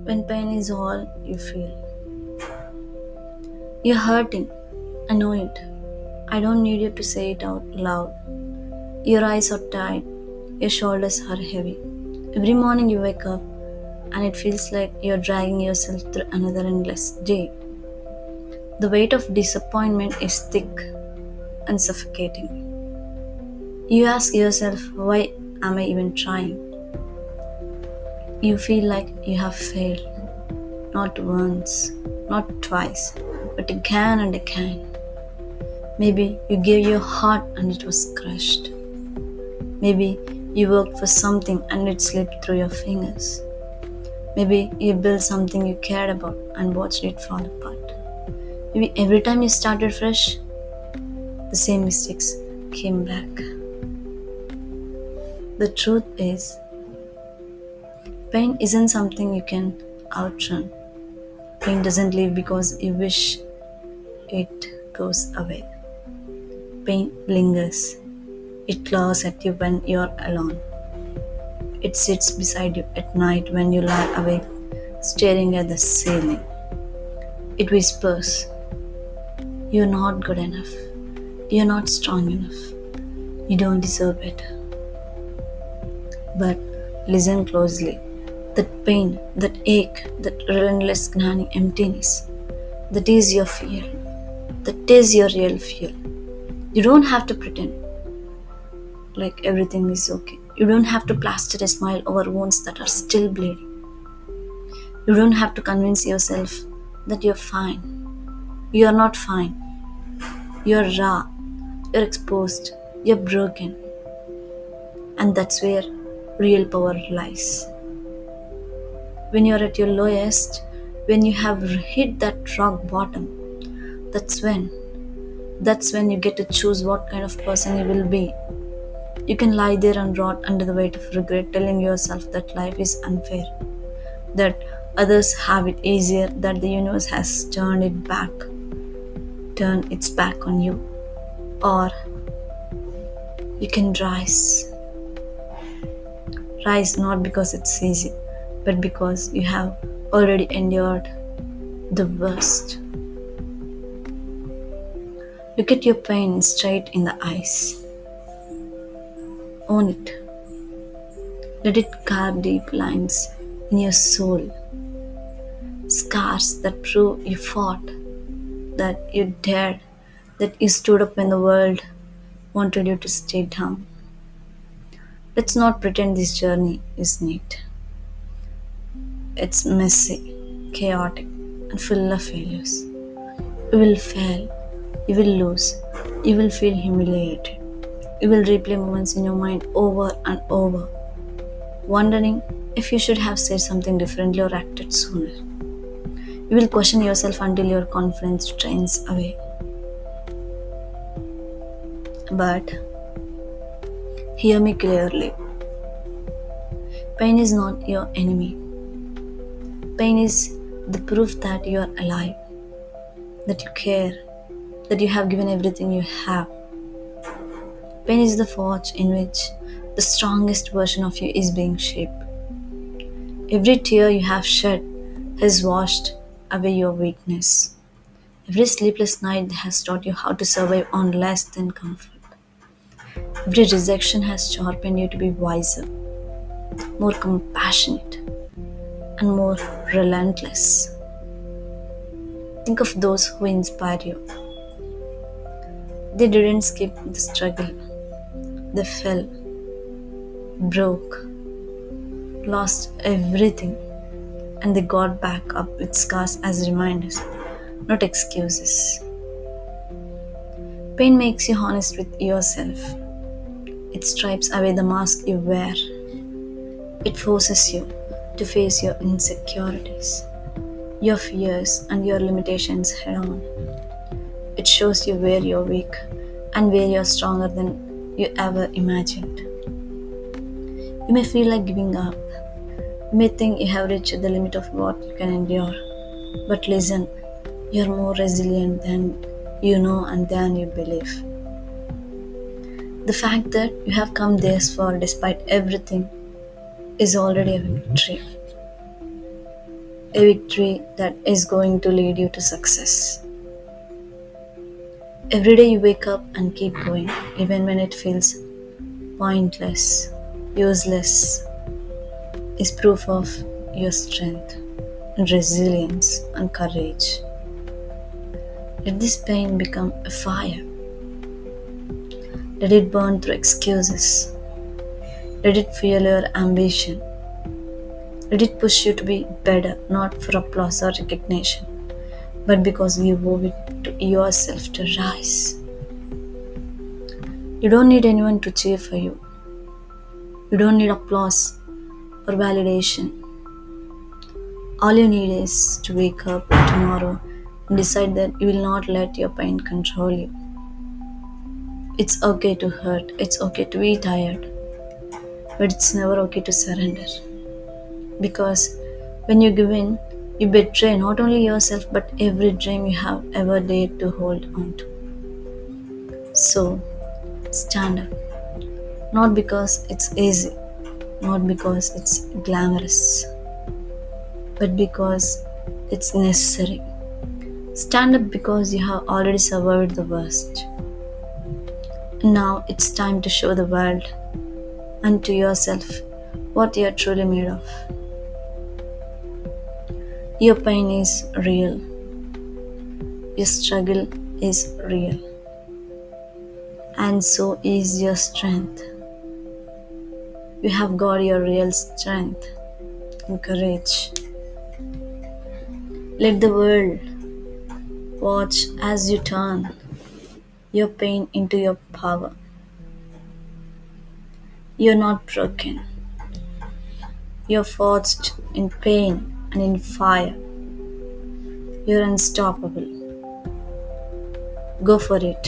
when pain is all you feel. You're hurting. I know it. I don't need you to say it out loud. Your eyes are tired. Your shoulders are heavy. Every morning you wake up and it feels like you're dragging yourself through another endless day. The weight of disappointment is thick and suffocating. You ask yourself, why am I even trying? You feel like you have failed, not once, not twice, but again and again. Maybe you gave your heart and it was crushed. Maybe you worked for something and it slipped through your fingers. Maybe you built something you cared about and watched it fall apart. Maybe every time you started fresh, the same mistakes came back. The truth is, pain isn't something you can outrun. Pain doesn't leave because you wish it goes away. Pain lingers. It claws at you when you're alone. It sits beside you at night when you lie awake, staring at the ceiling. It whispers, you're not good enough. You're not strong enough. You don't deserve it. But listen closely. That pain, that ache, that relentless gnawing emptiness, that is your fear. That is your real fear. You don't have to pretend like everything is okay. You don't have to plaster a smile over wounds that are still bleeding. You don't have to convince yourself that you're fine. You're not fine. You're raw. You're exposed. You're broken. And that's where real power lies. When you're at your lowest, when you have hit that rock bottom, that's when that's when you get to choose what kind of person you will be. You can lie there and rot under the weight of regret, telling yourself that life is unfair, that others have it easier, that the universe has turned its back on you. Or you can rise not because it's easy, but because you have already endured the worst. Look at your pain straight in the eyes. Own it. Let it carve deep lines in your soul. Scars that prove you fought, that you dared, that you stood up when the world wanted you to stay down. Let's not pretend this journey is neat. It's messy, chaotic, and full of failures. You will fail, you will lose, you will feel humiliated. You will replay moments in your mind over and over, wondering if you should have said something differently or acted sooner. You will question yourself until your confidence drains away. But hear me clearly. Pain is not your enemy. Pain is the proof that you are alive, that you care, that you have given everything you have. Pain is the forge in which the strongest version of you is being shaped. Every tear you have shed has washed away your weakness. Every sleepless night has taught you how to survive on less than comfort. Every rejection has sharpened you to be wiser, more compassionate, and more relentless. Think of those who inspire you. They didn't skip the struggle. They fell, broke, lost everything, and they got back up with scars as reminders, not excuses. Pain makes you honest with yourself. It stripes away the mask you wear. It forces you to face your insecurities, your fears, and your limitations head on. It shows you where you're weak and where you're stronger than you ever imagined. You may feel like giving up. You may think you have reached the limit of what you can endure. But listen, you're more resilient than you know and than you believe. The fact that you have come this far despite everything is already a victory. a victory that is going to lead you to success. Every day you wake up and keep going, even when it feels pointless, useless, is proof of your strength, resilience, and courage. Let this pain become a fire. Let it burn through excuses. Let it fuel your ambition. Let it push you to be better, not for applause or recognition, but because you owe it to yourself to rise. You don't need anyone to cheer for you. You don't need applause or validation. All you need is to wake up tomorrow and decide that you will not let your pain control you. It's okay to hurt, it's okay to be tired, but it's never okay to surrender. Because when you give in, you betray not only yourself but every dream you have ever dared to hold on to. So, stand up. Not because it's easy, not because it's glamorous, but because it's necessary. Stand up because you have already survived the worst. Now it's time to show the world and to yourself what you are truly made of. Your pain is real, your struggle is real, and so is your strength. You have got your real strength and courage. Let the world watch as you turn your pain into your power. You're not broken. You're forged in pain and in fire. You're unstoppable. Go for it.